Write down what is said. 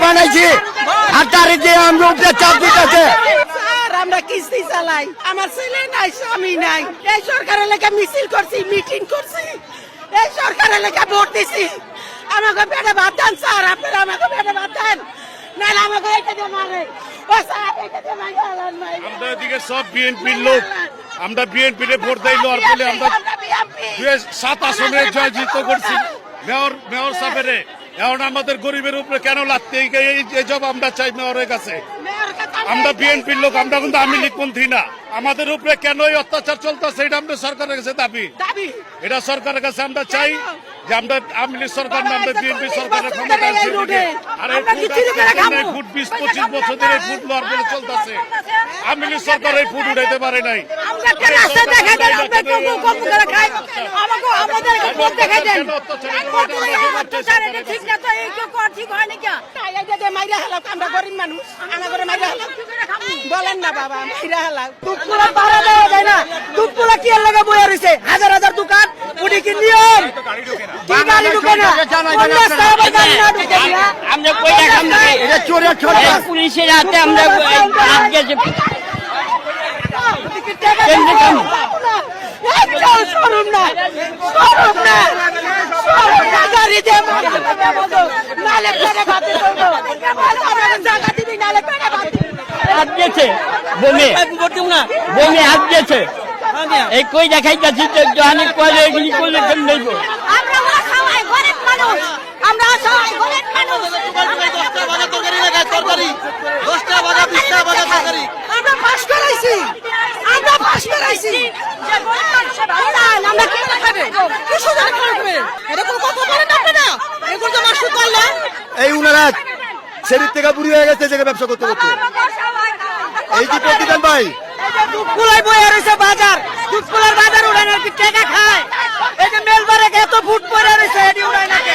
বানাইছি আর তারে যে আমরা উপরে চাপ দিতেছে। আমরা কিস্তি চালাই, আমার ছেলে নাই, স্বামী নাই। এই সরকারের লেখা মিছিল করছি, মিটিং করছি, এই সরকারের লেখা ভোট দিছি। আমাকে পেটে ভাত দেন স্যার, আপনারা আমাকে পেটে ভাত দেন, নাহলে আমাকে এটা দিয়ে মারে। ও স্যার, এটা দিয়ে মারে। আমরা এদিকে সব বিএনপির লোক, আমরা বিএনপি রে ভোট দেই লড় বলে আমরা 7 আসনে জয়যুক্ত করছি মেয়র সাহেবেরে। এখন আমাদের গরিবের উপরে কেন লাগতে এই জব আমরা চাই মেয়রের কাছে। আমরা বিএনপির লোক, আমরা কিন্তু আওয়ামী লীগপন্থী না। আমাদের উপরে কেন এই অত্যাচার চলতেছে এটা আমরা সরকারের কাছে দাবি। এটা সরকারের কাছে আমরা চাই যে আমরা আওয়ামী লীগ সরকার না, আমরা বিএনপি সরকারের ক্ষমতা আছে। আর এই ফুট 20-25 বছর ধরে ফুট লড় বলে চলতেছে। আওয়ামী লীগ সরকার এই ফুট উঠাইতে পারে নাই। বলেন না বাবা, মাইরা হালাও। দুপুরা পাড়া দেওয়া যায় না, দুপুরা কি লাগা বইয়া রইছে, হাজার হাজার দোকান, উনি কি নিয়ম? কি গাড়ি ঢুকে না? আমরা কই দেখাম না, এটা চোরের ছোট পুলিশের হাতে আমরা আজকে যে শোরুম না, শোরুম না, শোরুম না, গাড়ি দিয়ে নালে পেটে ভাতে করবো, জায়গা দিবি নালে পেটে ভাতে। হাত দিয়েছে বমে, বমে হাত দিয়েছে। এই কই দেখাইতেছি যে জহানি করে এগুলি করলে কেন নেইব। আমরা খাওয়াই গরিব মানুষ, আমরা সবাই গরিব মানুষ। আমরা পাস করাইছি, আমরা পাস করাইছি। আমরা কি খাবে, কি সুযোগ করবে? এরকম কথা বলেন আপনারা, এগুলো তো মাসুদ বললেন। এই উনারা শরীর থেকে বুড়ি হয়ে গেছে যে ব্যবসা করতে করতে। এই কি প্রতিদান ভাই? দুধকুলাই বইয়া রয়েছে বাজার, দুধকুলার বাজার উড়ায় নাকি টাকা খায়। এই যে মেলবারে এত ফুট পরে রয়েছে, এটি উড়ায় নাকি।